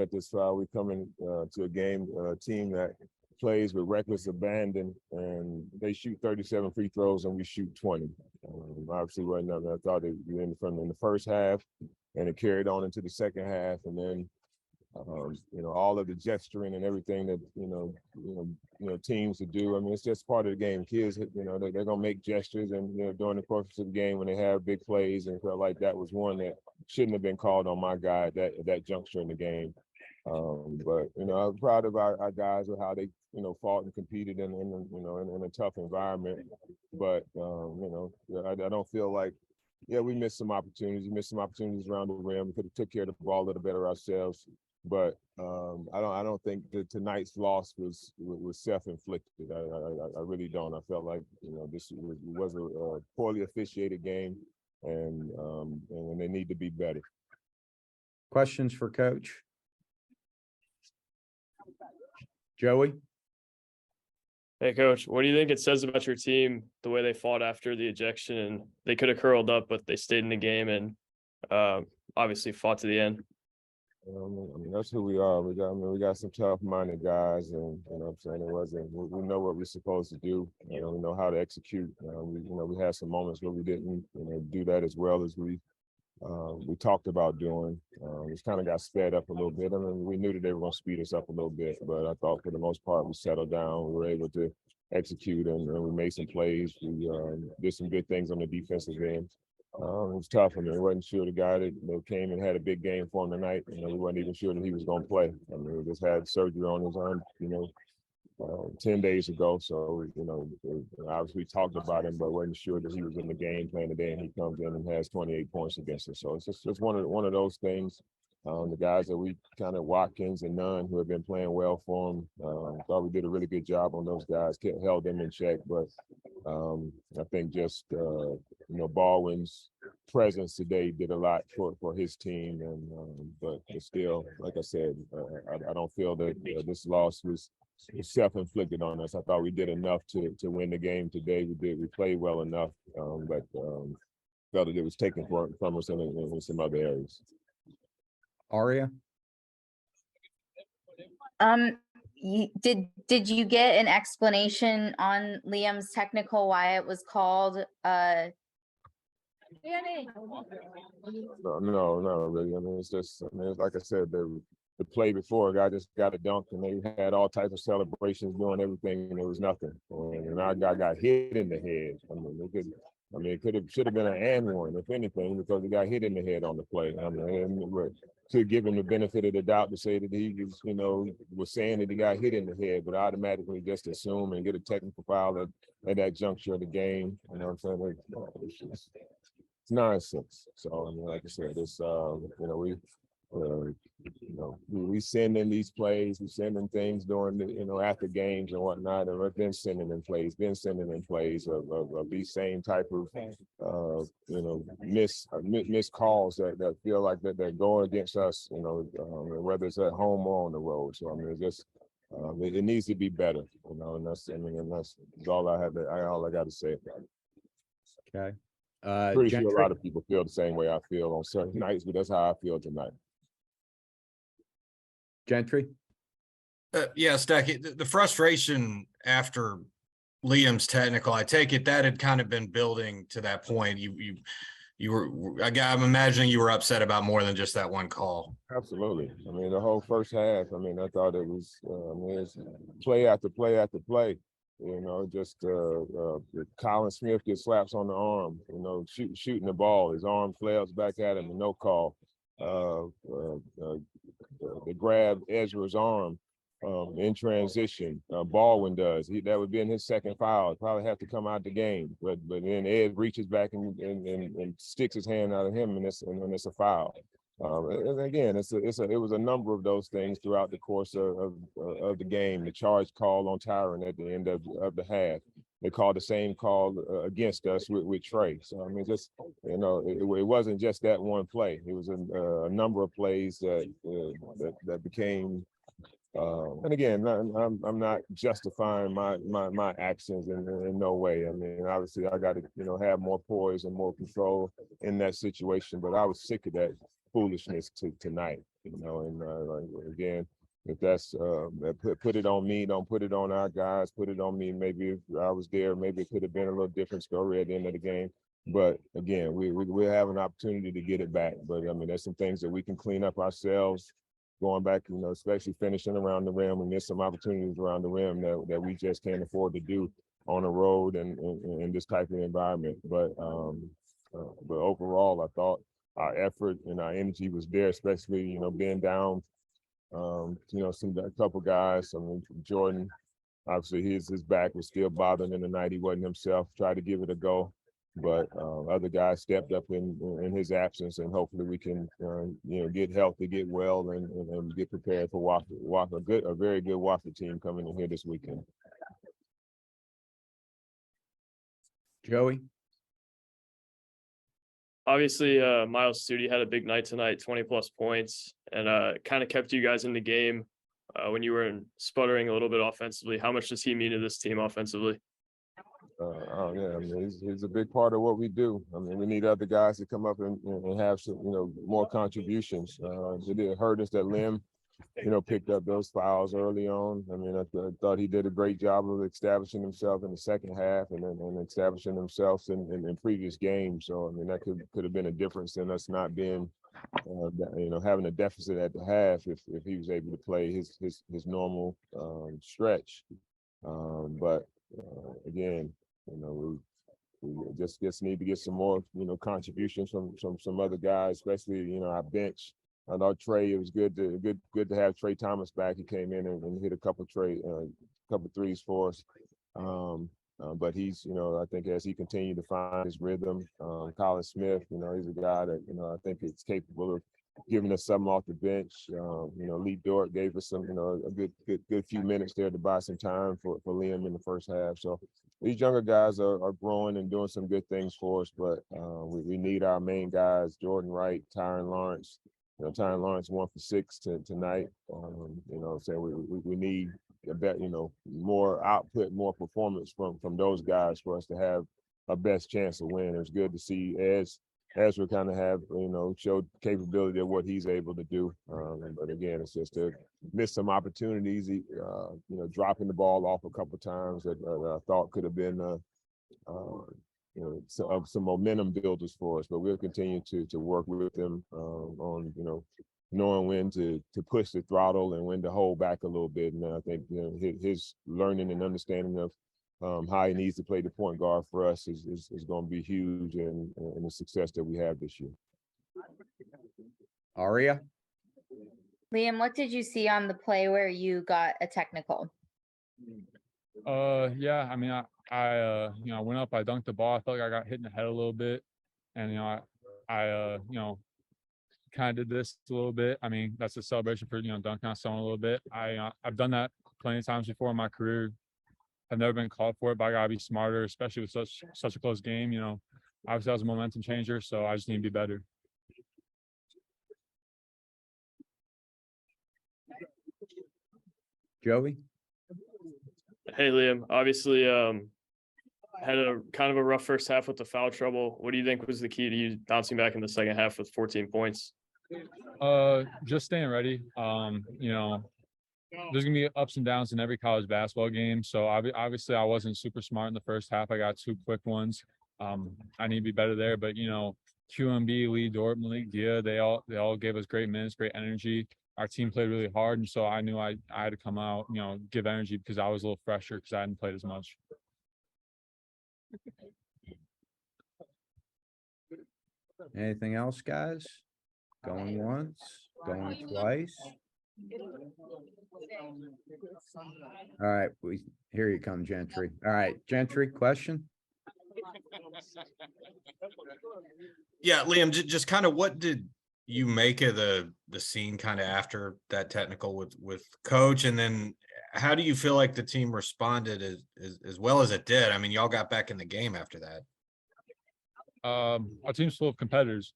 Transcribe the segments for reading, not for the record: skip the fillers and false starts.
at this foul. We come in to a game team that plays with reckless abandon, and they shoot 37 free throws and we shoot 20. Obviously, wasn't nothing. I thought it in the first half, and it carried on into the second half, and then all of the gesturing and everything that teams to do. I mean, it's just part of the game. Kids, they're gonna make gestures, and during the course of the game when they have big plays, and felt like that was one that shouldn't have been called on my guy at that juncture in the game. But I'm proud of our guys with how they fought and competed in a tough environment. But I don't feel like we missed some opportunities. We missed some opportunities around the rim. We could have took care of the ball a little better ourselves. But I don't think that tonight's loss was self-inflicted. I really don't. I felt like this was a poorly officiated game, and they need to be better. Questions for Coach? Joey? Hey, Coach, what do you think it says about your team, the way they fought after the ejection, and they could have curled up, but they stayed in the game and obviously fought to the end? I mean, that's who we are. We got some tough-minded guys, and what I'm saying, we know what we're supposed to do. We know how to execute. We had some moments where we didn't do that as well as we talked about doing. We kind of got sped up a little bit. I mean, we knew that they were going to speed us up a little bit, but I thought for the most part we settled down. We were able to execute, and we made some plays. We did some good things on the defensive end. It was tough. I mean, we wasn't sure the guy that came and had a big game for him tonight. We wasn't even sure that he was going to play. I mean, we just had surgery on his arm, 10 days ago. So, obviously we talked about him, but wasn't sure that he was in the game playing today, and he comes in and has 28 points against us. So it's just one of those things. The guys that we kind of, Watkins and Nunn, who have been playing well for him, thought we did a really good job on those guys, held them in check. But I think just, Baldwin's presence today did a lot for his team. And but still, like I said, I don't feel that this loss was self-inflicted on us. I thought we did enough to win the game today. We played well enough, but felt that it was taken from us in some other areas. Aria? Did you get an explanation on Liam's technical, why it was called? No, not really. I mean, it's just, like I said, the play before, a guy just got a dunk, and they had all types of celebrations, doing everything, and it was nothing. And our guy got hit in the head. It should have been an and one, if anything, because he got hit in the head on the play. To give him the benefit of the doubt to say that he was saying that he got hit in the head, but automatically just assume and get a technical foul at that juncture of the game. It's nonsense. So like I said, it's we send in these plays, we send in things during the after games and whatnot, and we've been sending in plays of these same type of missed calls that feel like that they're going against us, whether it's at home or on the road. So it needs to be better, and that's all I got to say about it. Okay. Pretty Gentry? sure a lot of people feel the same way I feel on certain nights, but that's how I feel tonight. Gentry? Yeah, Stacky, the frustration after Liam's technical, I take it that had kind of been building to that point. You were, I'm imagining you were upset about more than just that one call. Absolutely. The whole first half, I thought it was, it's play after play after play. Colin Smith gets slaps on the arm, shooting the ball. His arm flails back at him and no call. They grab Ezra's arm in transition. Baldwin does. That would be in his second foul. Probably have to come out the game. But then Ed reaches back and sticks his hand out of him, and it's a foul. And again, it was a number of those things throughout the course of the game. The charge call on Tyron at the end of the half. They called the same call against us with Trey. So it wasn't just that one play. It was a number of plays that became. And again, I'm not justifying my actions in no way. Obviously, I got to have more poise and more control in that situation. But I was sick of that foolishness tonight. you know, and like, again, if that's put it on me, don't put it on our guys, put it on me. Maybe if I was there, maybe it could have been a little different story at the end of the game. But again, we'll have an opportunity to get it back. But I mean, there's some things that we can clean up ourselves going back, you know, especially finishing around the rim, and there's some opportunities around the rim that we just can't afford to do on the road and in this type of environment. But overall, I thought our effort and our energy was there, especially, you know, being down, you know, a couple guys. I mean, Jordan, obviously his back was still bothering in the night. He wasn't himself, tried to give it a go. But other guys stepped up in his absence, and hopefully we can, you know, get healthy, get well, and get prepared for Wofford. A very good Wofford team coming in here this weekend. Joey? Obviously, Miles Studi had a big night tonight, 20+ points, and kind of kept you guys in the game when you were sputtering a little bit offensively. How much does he mean to this team offensively? Oh yeah, I mean, he's a big part of what we do. I mean, we need other guys to come up and have some, you know, more contributions. It hurt us that Liam, you know, picked up those fouls early on. I mean, I thought he did a great job of establishing himself in the second half and establishing himself in previous games. So I mean, that could have been a difference in us not being, you know, having a deficit at the half if he was able to play his normal stretch. But again, you know, we just need to get some more, you know, contributions from some other guys, especially, you know, our bench. I know Trey, it was good to have Trey Thomas back. He came in and hit a couple threes for us. But he's, you know, I think as he continued to find his rhythm, Colin Smith, you know, he's a guy that, you know, I think is capable of giving us something off the bench. You know, Lee Dort gave us some, you know, a good few minutes there to buy some time for Liam in the first half. So these younger guys are growing and doing some good things for us, but we need our main guys, Jordan Wright, Tyron Lawrence. You know, Tyron Lawrence 1 for 6 tonight. You know, so we need a bet, you know, more output, more performance from those guys for us to have our best chance of winning. It's good to see Ezra kind of have, you know, showed capability of what he's able to do. But again, it's just to miss some opportunities, you know, dropping the ball off a couple of times that I thought could have been, you know, some momentum builders for us. But we'll continue to work with them on, you know, knowing when to push the throttle and when to hold back a little bit. And I think, you know, his learning and understanding of how he needs to play the point guard for us is going to be huge in the success that we have this year. Aria? Liam, what did you see on the play where you got a technical? Yeah, I mean, I you know, I went up, I dunked the ball. I felt like I got hit in the head a little bit, and you know, I you know, kind of did this a little bit. I mean, that's a celebration for, you know, dunking on someone a little bit. I've done that plenty of times before in my career. I've never been called for it, but I gotta be smarter, especially with such a close game. You know, obviously that was a momentum changer, so I just need to be better. Joey? Hey, Liam, obviously had a kind of a rough first half with the foul trouble. What do you think was the key to you bouncing back in the second half with 14 points? Just staying ready. You know, there's gonna be ups and downs in every college basketball game. So obviously I wasn't super smart in the first half. I got 2 quick ones. I need to be better there. But you know, QMB, Lee Dort, Malik Dia, they all gave us great minutes, great energy. Our team played really hard, and so I knew I had to come out, you know, give energy because I was a little fresher because I hadn't played as much. Anything else, guys? Going once, going twice. All right, here you come, Gentry. All right, Gentry, question? Yeah, Liam, just kind of what did you make of the scene kind of after that technical with coach, and then how do you feel like the team responded as well as it did? I mean, y'all got back in the game after that. Our team's full of competitors.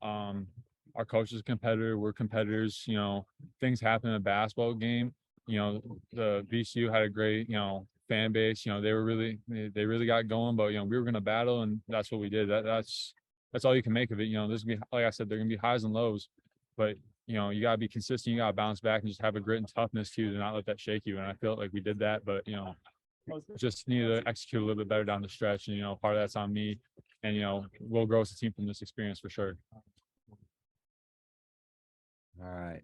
Our coach is a competitor. We're competitors. You know, things happen in a basketball game. You know, the VCU had a great, you know, fan base. You know, they really got going. But you know, we were going to battle, and that's what we did. That's all you can make of it. You know, there's gonna be, like I said, there are gonna be highs and lows. But you know, you gotta be consistent, you gotta bounce back and just have a grit and toughness to not let that shake you. And I felt like we did that, but you know, just need to execute a little bit better down the stretch. And, you know, part of that's on me. And, you know, we'll grow as a team from this experience for sure. All right.